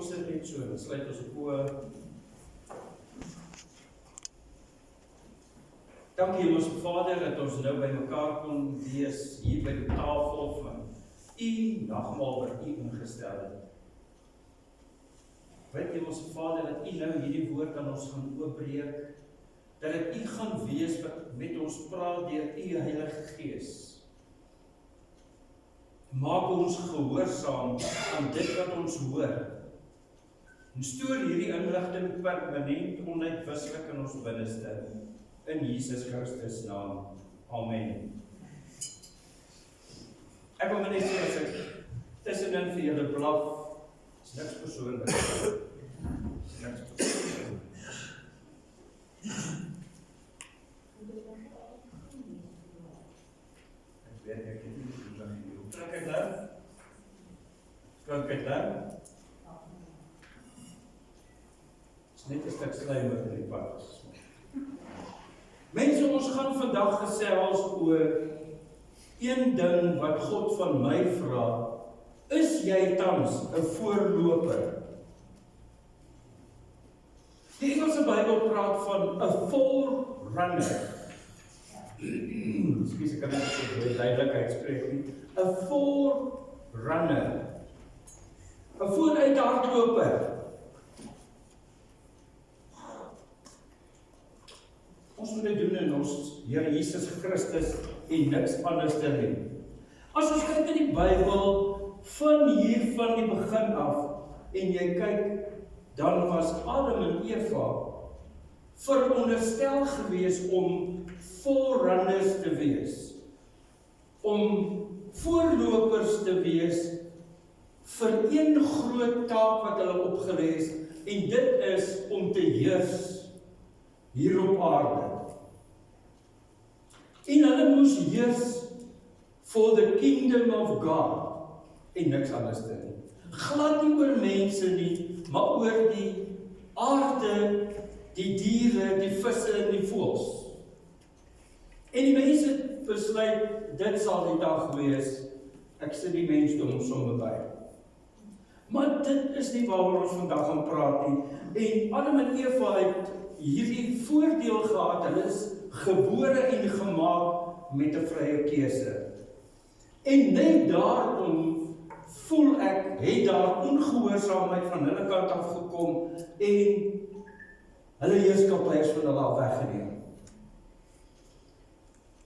ons dit net so, dan sluit ons oë. Dankie Hemelse Vader dat ons nou by mekaar kon wees hier by die tafel van U nagmaal wat U ingestel het. Bid Hemelse Vader dat U nou hierdie woord aan ons gaan oopbreek, dat dit U gaan wees wat met ons praat deur U Heilige Gees. Maak ons gehoorsaam aan dit wat ons hoor. En stoor hierdie inligting permanent onuitwisselik in ons binneste. In Jesus Christus naam. Amen. Ek wil net sê as ek tussenin vir julle blaf, is niks persoonlik. Niks persoonlik. Ek weet ek het nie trek ek daar? Trek ek daar? Is net 'n stuk slijm wat in die pad is. Mense, ons gaan vandag gesels oor een ding wat God van my vra. Is jy tans 'n voorloper? Die Engelse Bybel praat van 'n forerunner. Ekskuus, ek kan nie so duidelik uitspreek nie. 'n forerunner. 'n vooruithardloper. Ons moet dit doen in ons Here Jesus Christus en niks anders te doen. As ons kyk in die Bybel van hier van die begin af en jy kyk, dan was Adam en Eva veronderstel gewees om forerunners te wees, om voorlopers te wees vir een groot taak wat hulle opgelê is, en dit is om te heers hier op aarde. En hulle moes heers for the kingdom of God en niks anders te doen. Glad nie oor mense nie, maar oor die aarde, die diere, die visse en die voëls. En die mense besluit, dit sal die dag wees, ek sit die mensdom sommer by. Maar dit is nie waaroor ons vandag gaan praat nie. En Adam en Eva het hierdie voordeel gehad, hulle is gebore en gemaak met 'n vrye keuse. En net daarom voel ek, het daar ongehoorsaamheid van hulle kant af gekom en hulle heerskappy is van hulle af weggeneem.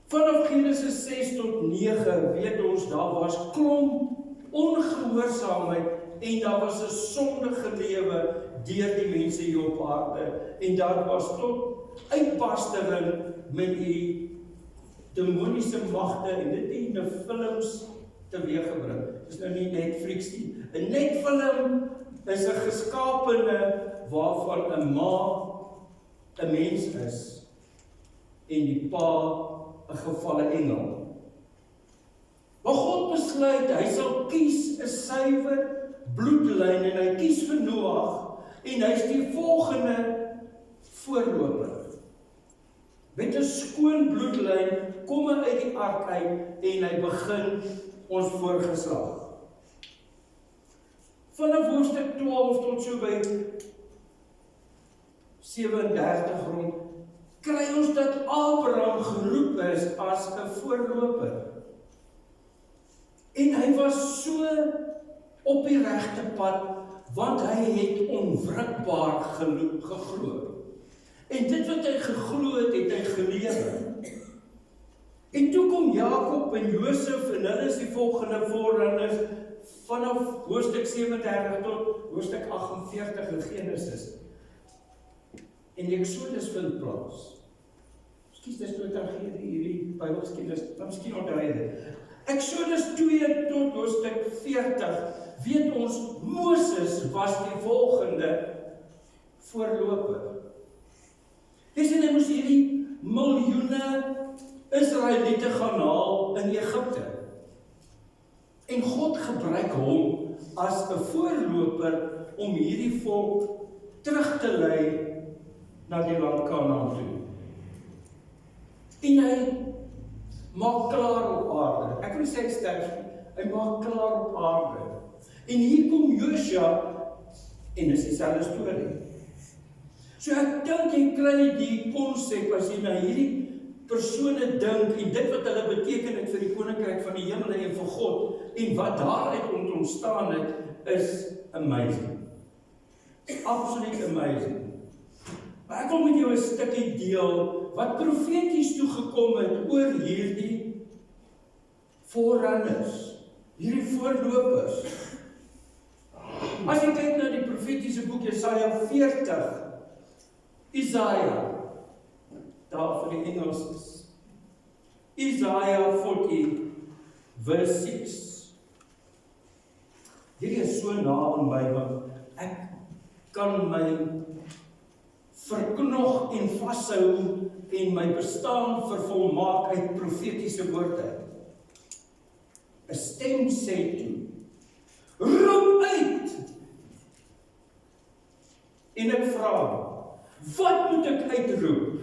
Vanaf Genesis 6 tot 9 weet ons, daar was klomp ongehoorsaamheid en daar was 'n sondige lewe deur die mense hier op aarde en daar was tot uitbarstering met die demoniese magte en dit het die films teweeggebring. Dit is nou nie Netflix nie. 'n Netfilm is 'n geskapene waarvan 'n ma 'n mens is en die pa 'n gevalle engel. Maar God besluit, hy sal kies 'n suiwer bloedlyn en hy kies vir Noag en hy is die volgende voorloper. Met 'n skoon bloedlyn kom hy uit die ark uit en hy begin ons voorgeslag. Vanaf hoofstuk 12 tot so by 37 rond, kry ons dat Abraham geroep is as 'n voorloper. En hy was so op die regte pad, want hy het onwrikbaar geglo. En dit wat hy geglo het, het hy gelewe. En toe kom Jakob en Josef en hulle is die volgende voorrunners vanaf hoofstuk 37 tot hoofstuk 48 in Genesis. En die Exodus vind plaas. Ekskuus, dis nou tragedie hierdie Bybelskienis, dan miskien onthou jy dit. Exodus 2 tot hoofstuk 40 weet ons Moses was die volgende voorloper. Dis en hy moes hierdie miljoene Israeliete gaan haal in Egipte. En God gebruik hom as 'n voorloper om hierdie volk terug te lei na die land Kanaan toe. En hy maak klaar op aarde. Ek wil sê hy sterf nie, hy maak klaar op aarde. En hier kom Josua En dis dieselfde storie. So ek dink jy kry die konsep as jy na hierdie persone dink en dit wat hulle beteken het vir die koninkryk van die hemel en vir God en wat daaruit ontstaan het, is amazing. Absoluut amazing. Maar ek wil met jou 'n stukkie deel wat profeties toegekom het oor hierdie voorrunners, hierdie voorlopers. As jy kyk na die profetiese boek Jesaja 40, Isaiah, daar vir die Engels is, Isaiah 40 verse 6. Hierdie is so na aan my, want ek kan my verknog en vashou en my bestaan vervolmaak uit profetiese woorde. 'n Stem sê toe, roep uit! En ek vra, wat moet ek uitroep?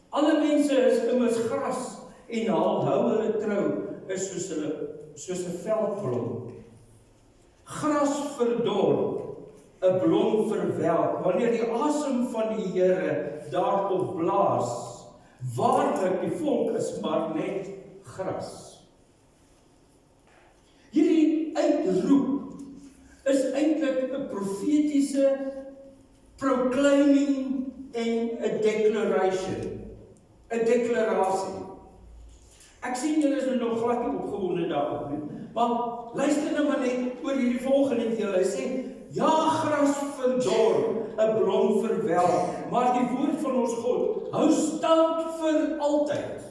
Alle mense is immers gras en hou hulle trou is soos 'n veldblom. Gras verdor, 'n blom verwelk, wanneer die asem van die Here daarop blaas. Waarlik, die volk is maar net gras. Hierdie uitroep is eintlik 'n profetiese proclaiming en 'n declaration. 'n deklarasie. Ek sien julle is nog glad nie opgewonde daarop nie, maar luister nou maar net oor hierdie volgende deel. Hy sê, ja, gras verdor, 'n blom verwelk, maar die woord van ons God hou stand vir altyd.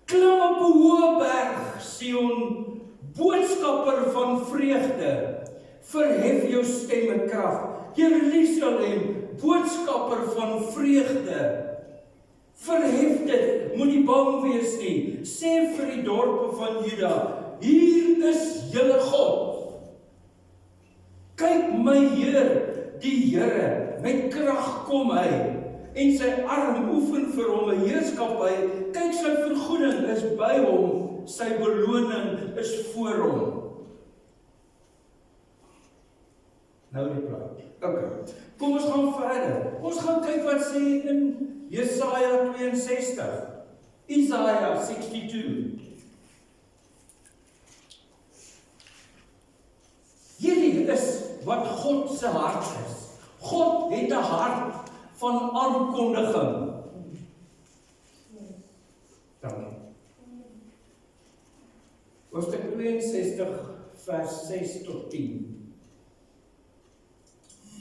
Klim op 'n hoë berg, Sion, boodskapper van vreugde, verhef jou stem met krag. Jerusalem, boodskapper van vreugde, verhef dit, moenie bang wees nie. Sê vir die dorpe van Juda, hier is julle God. Kyk my Heer, die Here, met krag kom hy, en sy arm oefen vir hom 'n heerskappy. Kyk, sy vergoeding is by hom, sy beloning is voor hom. Nou die plaat. Okay, kom ons gaan verder. Ons gaan kyk wat sê in Jesaja 62, Isaiah 62. Hierdie is wat God se hart is. God het 'n hart van aankondiging. Dankie. Hoofstuk 62 vers 6 tot 10.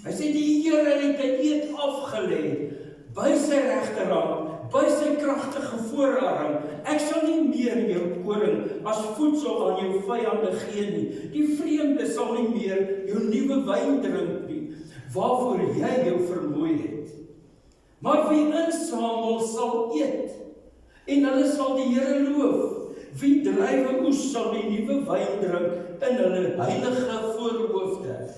Hy sê die Here het 'n eed afgelê by sy regterhand, by sy kragtige voorarm. Ek sal nie meer jou koring as voedsel aan jou vyande gee nie. Die vreemde sal nie meer jou nuwe wyn drink nie, waarvoor jy jou vermoei het. Maar wie insamel sal eet, en hulle sal die Here loof. Wie druiwe oes sal die nuwe wyn drink in hulle heilige voorhoofde.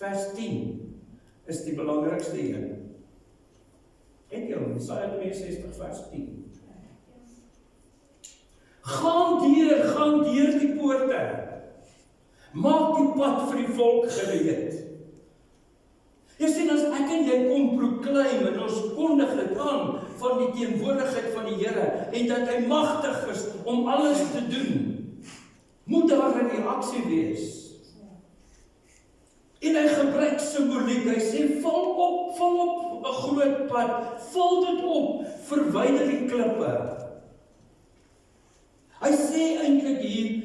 Vers 10 is die belangrikste een. Het jy Jesaja 62 vers 10. Gaan deur die poorte. Maak die pad vir die volk gereed. Jy sien, as ek en jy kom proclaim en ons kondig dit aan van die teenwoordigheid van die Here en dat hy magtig is om alles te doen, moet daar 'n reaksie wees. En hy gebruik simboliek, hy sê, vul op 'n groot pad, vul dit op, verwyder die klippe. Hy sê eintlik hier,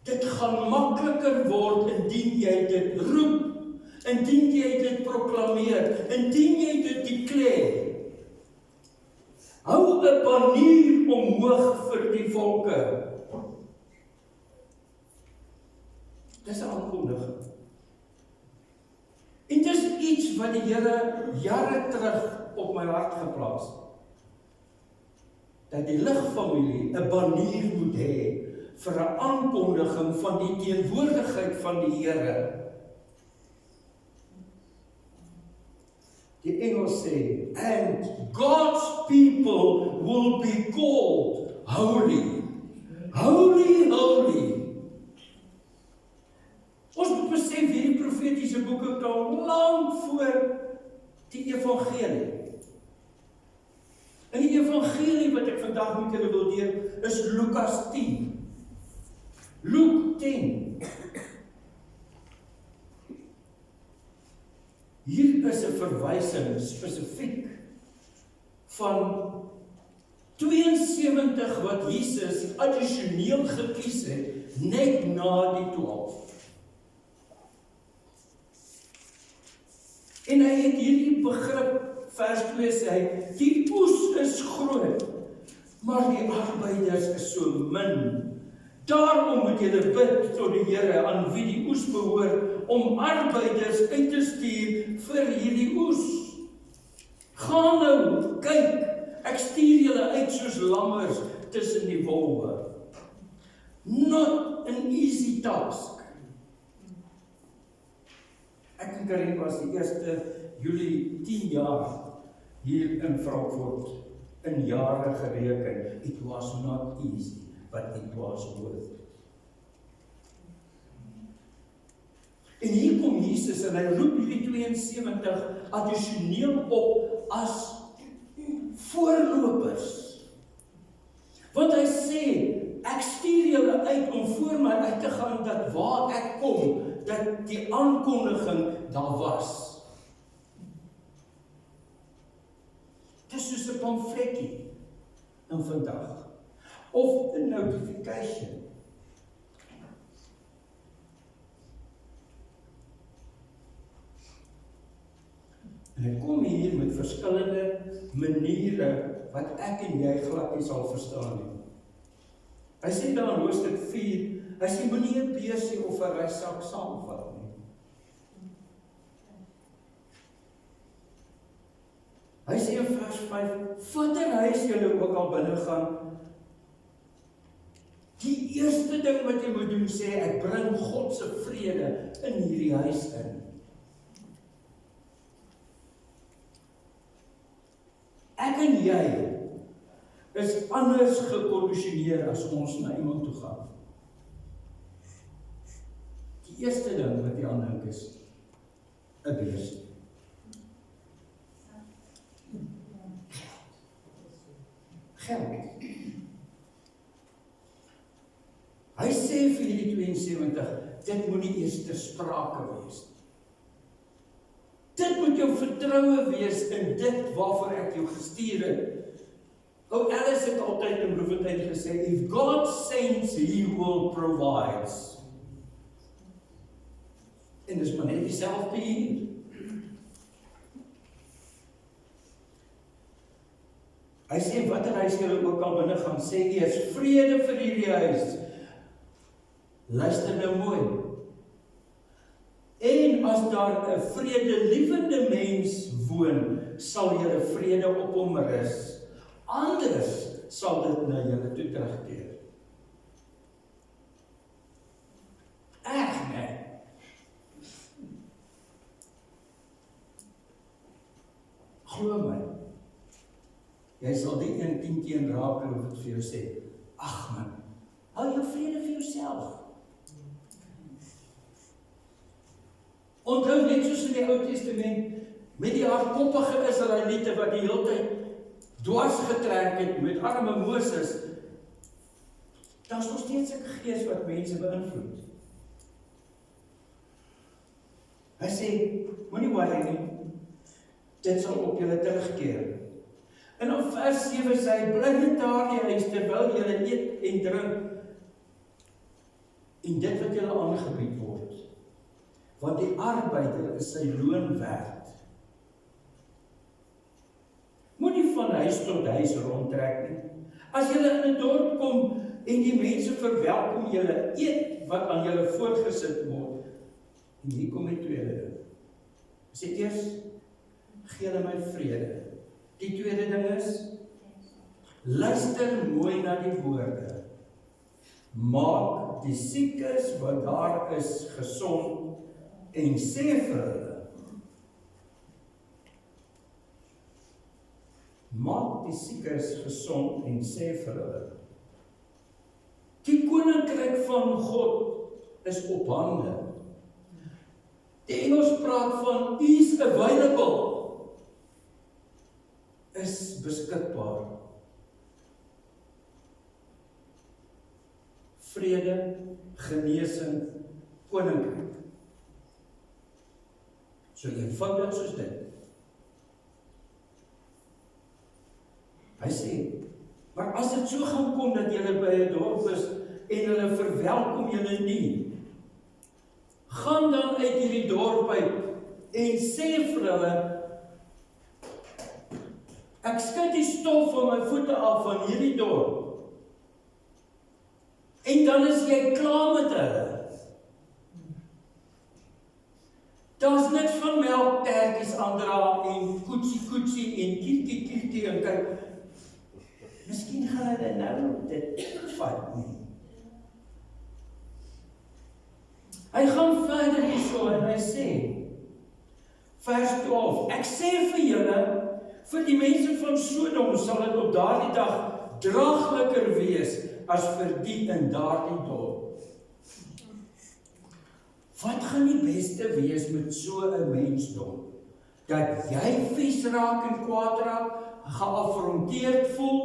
dit gaan makliker word indien jy dit roep, indien jy dit proklameer, indien jy dit declare. Hou 'n banier omhoog vir die volke. Dis 'n aankondiging. En dis iets wat die Here jare terug op my hart geplaas het. Dat die ligfamilie 'n banier moet hê vir 'n aankondiging van die teenwoordigheid van die Here. Die Engels sê, and God's people will be called holy. Holy, holy. evangelie. En die evangelie wat ek vandag met julle wil deel, is Lukas 10. Luke 10. Hier is 'n verwysing spesifiek van 72 wat Jesus addisioneel gekies het, net na die 12. En hy het hierdie begrip, vers 2 sê hy, die oes is groot, maar die arbeiders is so min. Daarom moet julle bid tot die Here aan wie die oes behoort, om arbeiders uit te stuur vir hierdie oes. Gaan nou, kyk, ek stuur julle uit soos lammers tussen die wolwe. Not an easy task. Ek en Karin was die 1 Julie 10 jaar hier in Frankfurt, in jare gereken. It was not easy, but it was worth it. En hier kom Jesus en hy roep hierdie 72 addisioneel op as voorlopers. Want hy sê, ek stuur julle uit om voor my uit te gaan, dat waar ek kom, dat die aankondiging daar was. Dit is soos 'n pamfletjie in vandag, of 'n notification. En hy kom hier met verskillende maniere wat ek en jy glad nie sal verstaan nie. Hy sê daar in hoofstuk 4, hy sê moenie 'n beursie of 'n reisak saamvat nie. Hy sê in vers 5, watter huis julle ook al binne gaan, die eerste ding wat jy moet doen, sê ek bring God se vrede in hierdie huis in. Ek en jy is anders gekondisioneer as ons na iemand toe gaan. Die eerste ding wat jy aan dink is 'n beursie. Geld. Hy sê vir hierdie 72, dit moenie eers ter sprake wees. Dit moet jou vertroue wees in dit waarvoor ek jou gestuur het. Ou Alice het altyd in Bloemfontein gesê, if God sends, he will provide. En dis maar net dieselfde hier. Hy sê, watter huis julle ook al binne gaan, sê eers, vrede vir hierdie huis. Luister nou mooi. En as daar 'n vredelievende mens woon, sal julle vrede op hom rus. Anders sal dit na julle toe terugkeer. Ag nee. Glo my. Jy sal die 10 teen raak en wat vir jou sê, ag man, hou jou vrede vir jouself. Onthou net soos in die Ou Testament, met die hardkoppige Israeliete wat die hele tyd dwars getrek het met arme Moses, daar is nog steeds 'n gees wat mense beïnvloed. Hy sê, moenie worry nie, dit sal op julle terugkeer. En op vers 7 sê hy, bly net daar in die huis terwyl julle eet en drink, en dit wat julle aangebied word. Want die arbeider is sy loon werd. Moenie van huis tot huis rondtrek nie. As julle in 'n dorp kom en die mense verwelkom julle, eet wat aan julle voorgesit word. En hier kom die tweede ding. Sê eers, gee hulle my vrede. Die tweede ding is, luister mooi na die woorde. Maak die siekes wat daar is gesond, en sê vir hulle, maak die siekes gesond en sê vir hulle, die koninkryk van God is op hande. Die Engels praat van, is available. is beskikbaar. Vrede, genesing, koninkryk. So eenvoudig soos dit. Hy sê, maar as dit so gaan kom dat julle by 'n dorp is en hulle verwelkom julle nie, gaan dan uit hierdie dorp uit en sê vir hulle, ek skud die stof van my voete af van hierdie dorp. En dan is jy klaar met hulle. Daar's niks van melktertjies aandra en koetsie en kietie en kyk, miskien gaan hulle nou dit vat nie. Hy gaan verder hierso en hy sê, vers 12, ek sê vir julle, vir die mense van Sodom sal dit op daardie dag draagliker wees as vir die in daardie dorp. Wat gaan die beste wees met so 'n mensdom? Dat jy vies raak en kwaad raak, geaffronteerd voel?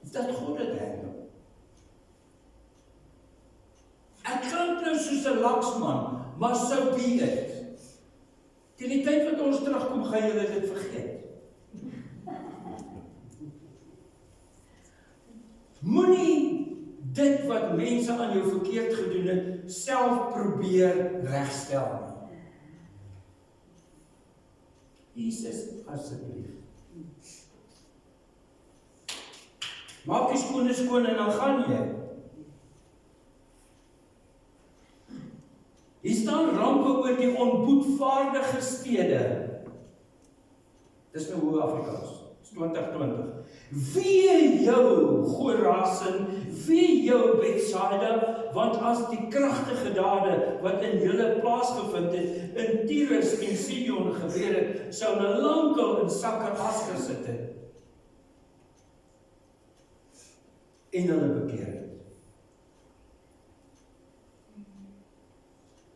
Of dat God dit handel? Ek klink nou soos 'n laksman, maar so be it. Teen die tyd wat ons terugkom, gaan julle dit vergeet. Moenie dit wat mense aan jou verkeerd gedoen het, self probeer regstel nie. Jesus, asseblief. Maak die skoon en dan gaan jy. Hier staan rampe oor die onboedvaardige stede. Dis nou hoe Afrikaans, 2020. Wee jou, Chorazin, wee jou, Bethsaida, want as die kragtige dade wat in julle plaasgevind het, in Tyrus en Sidon gebeur het, sou hulle lankal in sakke as gesit het. En hulle bekeer het.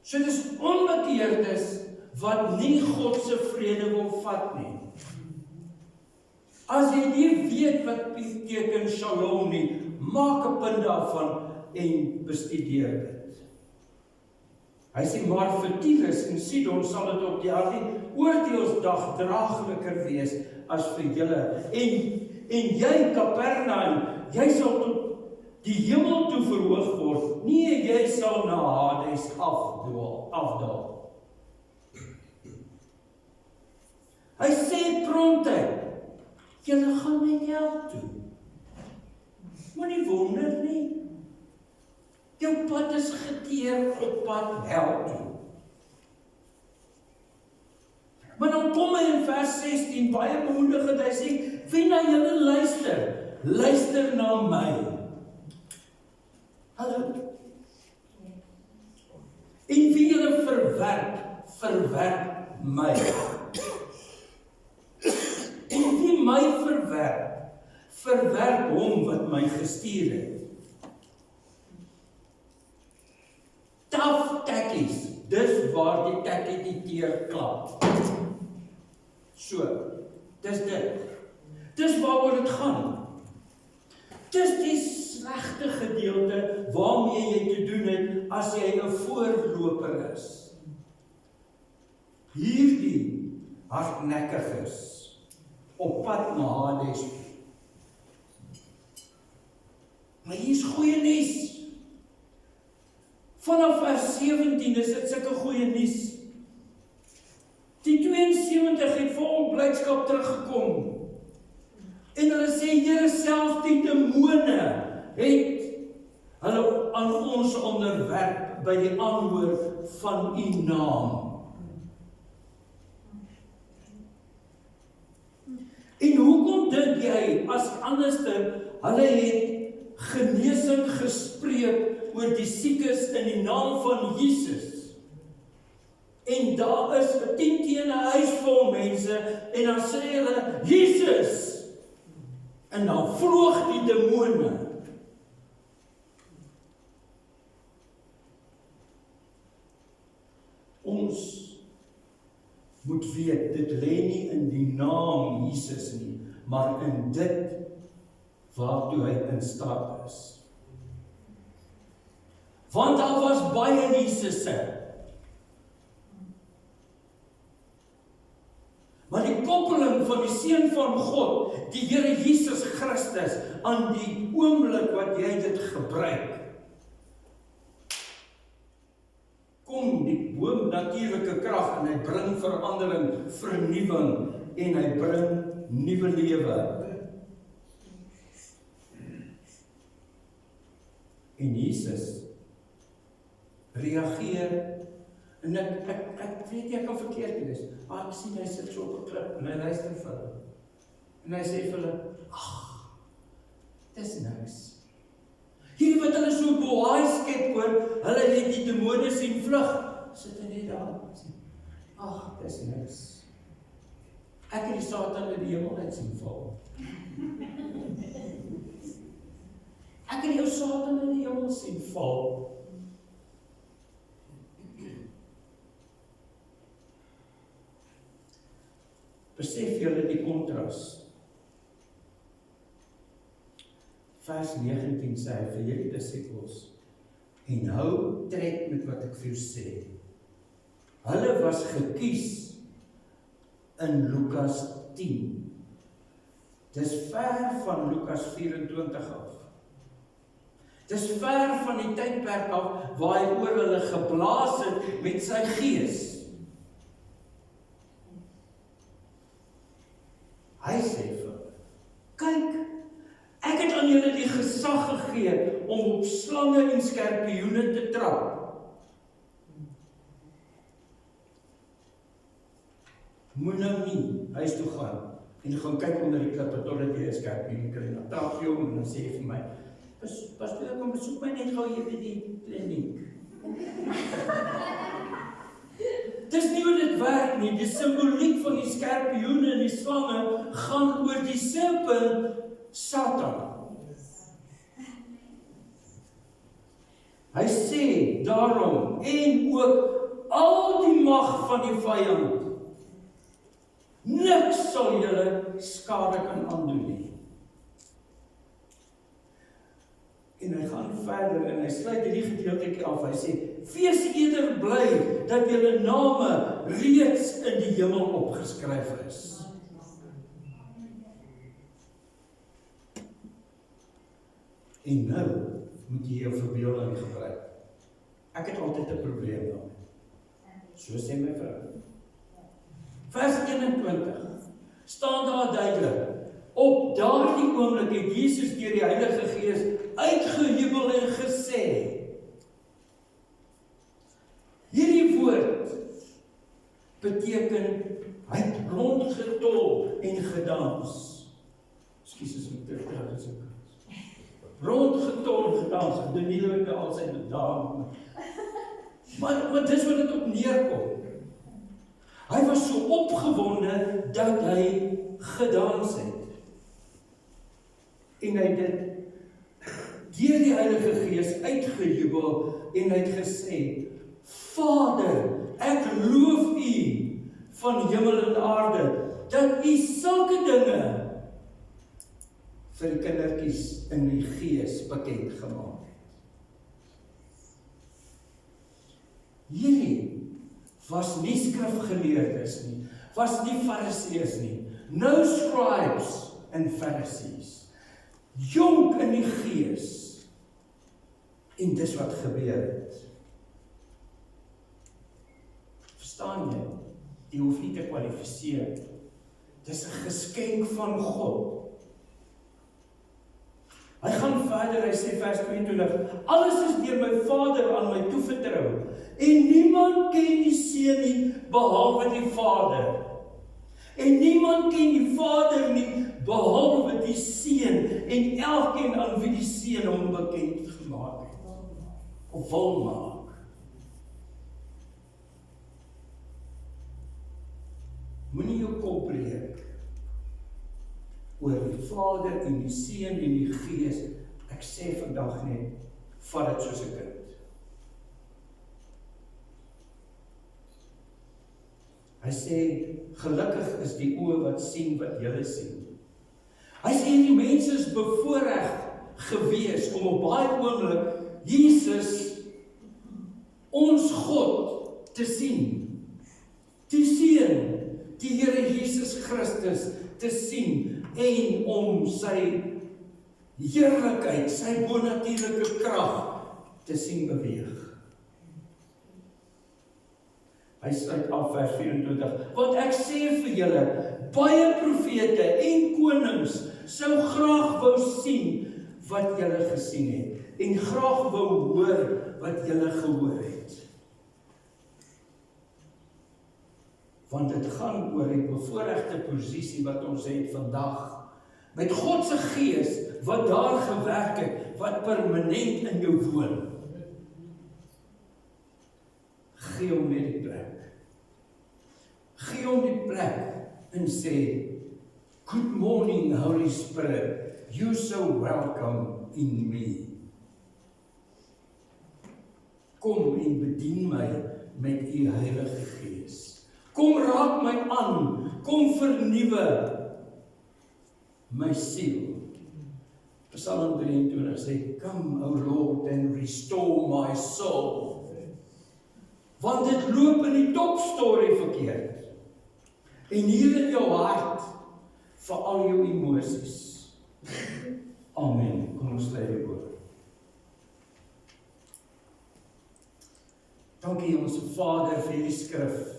So dis onbekeerdes wat nie God se vrede wil vat nie. As jy nie weet wat beteken shalom nie, maak 'n punt daarvan en bestudeer dit. Hy sê, maar vir Tyrus en Sidon sal dit op die oordeelsdag draagliker wees as vir julle. En jy, Kapernaum, jy sal tot die hemel toe verhoog word. Nee, jy sal na Hades afdaal. Hy sê prontuit, julle gaan net hel toe. Moenie wonder nie. Jou pad is geteer op pad hel toe. Maar dan kom hy in vers 16, baie bemoedigend, hy sê, wie na julle luister, luister na my. Hallo. En wie julle verwerp my. En wie my verwerp hom wat my gestuur het. Taf tekkies, dis waar die tekkie die teer klap. So, dis dit. Dis waaroor dit gaan. Dis die slegte gedeelte waarmee jy te doen het as jy 'n voorloper is. Hierdie hardnekkiges op pad na Hades. Maar hier is goeie nuus. Vanaf vers 17 is dit sulke goeie nuus. Die 72 het vol blydskap teruggekom. En hulle sê, Here, self die demone het hulle aan ons onderwerp by die aanhoor van u naam. En hoekom dink jy, as anderste, hulle het genesing gespreek oor die siekes in die naam van Jesus. En daar is 10 teen 'n huis vol mense, en dan sê hulle, Jesus! En dan vloog die demone. Ons moet moet weet, dit lê nie in die naam Jesus nie, maar in dit waartoe hy in staat is. Want daar was baie Jesusse. Maar die koppeling van die Seun van God, die Here Jesus Christus, aan die oomblik wat jy dit gebruik, kom die boomnatuurlike krag en hy bring verandering, vernuwing en hy bring nuwe lewe. En Jesus reageer, en ek weet jy kan verkeerd wees, maar ek sien hy sit so op 'n klip en hy luister vir hulle. En hy sê vir hulle, ag, dis niks. Hierdie wat hulle so bohaai skep hoor, hulle het die demone sien vlug, sit hy net daar, sê, ag, dis niks. Ek het die Satan in die hemel uit sien val. Ek het jou Satan in die hemel sien val. Besef julle die kontras. Vers 19 sê hy vir julle disippels, en hou tred met wat ek vir jou sê. Hulle was gekies in Lukas 10. Dis ver van Lukas 24 af. Dis ver van die tydperk af waar hy oor hulle geblaas het met sy gees. Hy sê vir hulle, kyk, ek het aan julle die gesag gegee om op slange en skorpioene te trap. Moet nou nie huis toe gaan en gaan kyk onder die klippe totdat jy 'n skorpioen kry. Dan trap jy hom en dan sê jy vir my, pastoor, kom besoek my net gou hier by die kliniek. Dis nie hoe dit werk nie, die simboliek van die skorpioene en die slange gaan oor die serpent Satan. Hy sê daarom, en ook al die mag van die vyand, niks sal julle skade kan aandoen nie. En hy gaan verder en hy sluit hierdie gedeeltjie af. Hy sê, wees eerder bly dat julle name reeds in die hemel opgeskryf is. En nou moet jy jou verbeelding gebruik. Ek het altyd 'n probleem daarmee. So sê my vrou. Vers 21 staan daar duidelik. Op daardie oomblik het Jesus deur die Heilige Gees uitgejubel en gesê. Hierdie woord beteken hy het rondgetol en gedans. Ekskuus as ek terug is. Rondgetol en gedans. Ek doen nie dat ek al sy bedaan. Maar dis wat dit op neerkom. Hy was so opgewonde dat hy gedans het. En hy dit deur die Heilige Gees uitgejubel en hy het gesê, Vader, ek loof U van hemel en aarde, dat U sulke dinge vir die kindertjies in die Gees bekend gemaak het. Hierdie was nie skrifgeleerdes nie, was nie fariseërs nie, no scribes en Pharisees. Jonk in die Gees. En dis wat gebeur het. Verstaan jy? Jy hoef nie te kwalifiseer. Dis 'n geskenk van God. Hy gaan verder, hy sê vers 22, alles is deur my Vader aan my toevertrou, en niemand ken die Seun nie, behalwe die Vader. En niemand ken die Vader nie, behalwe die Seun, en elkeen aan wie die Seun hom bekend gemaak het, of wil maak. Moenie jou kop breek oor die Vader en die Seun en die Gees. Ek sê vandag net, vat dit soos 'n kind. Hy sê, gelukkig is die oë wat sien wat julle sien. Hy sê, die mense is bevoorreg gewees om op baie oomblik Jesus, ons God, te sien. Die Seun, die Here Jesus Christus, te sien en om sy heerlikheid, sy bonatuurlike krag te sien beweeg. Hy sluit af vers 24, want ek sê vir julle, baie profete en konings sou graag wou sien wat julle gesien het, en graag wou hoor wat julle gehoor het. Want dit gaan oor die bevoorregte posisie wat ons het vandag, met God se Gees wat daar gewerk het, wat permanent in jou woon. Gee hom net die plek. Gee hom die plek en sê, good morning, Holy Spirit, you're so welcome in me. Kom en bedien my met u Heilige Gees. Kom raak my aan, kom vernuwe my siel. Psalm 23 sê, come, O Lord, and restore my soul. Want dit loop in die topstorie verkeerd. En hier in jou hart, vir al jou emosies. Amen. Kom ons sluit die oor. Dankie ons Vader vir die skrif.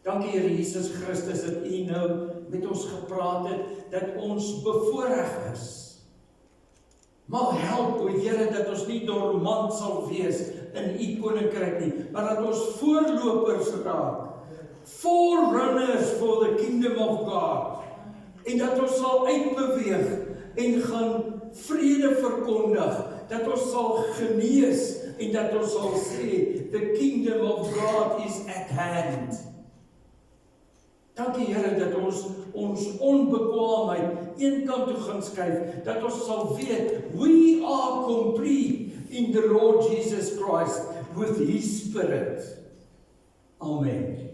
Dankie Here Jesus Christus dat u nou met ons gepraat het, dat ons bevoorreg is. Maar help o Here dat ons nie dormant sal wees in u koninkryk nie, maar dat ons voorlopers raak. Forerunners for the kingdom of God. En dat ons sal uitbeweeg en gaan vrede verkondig, dat ons sal genees en dat ons sal sê, the kingdom of God is at hand. Dankie Here dat ons onbekwaamheid een kant toe gaan skuif, dat ons sal weet, we are complete in the Lord Jesus Christ with His Spirit. Amen.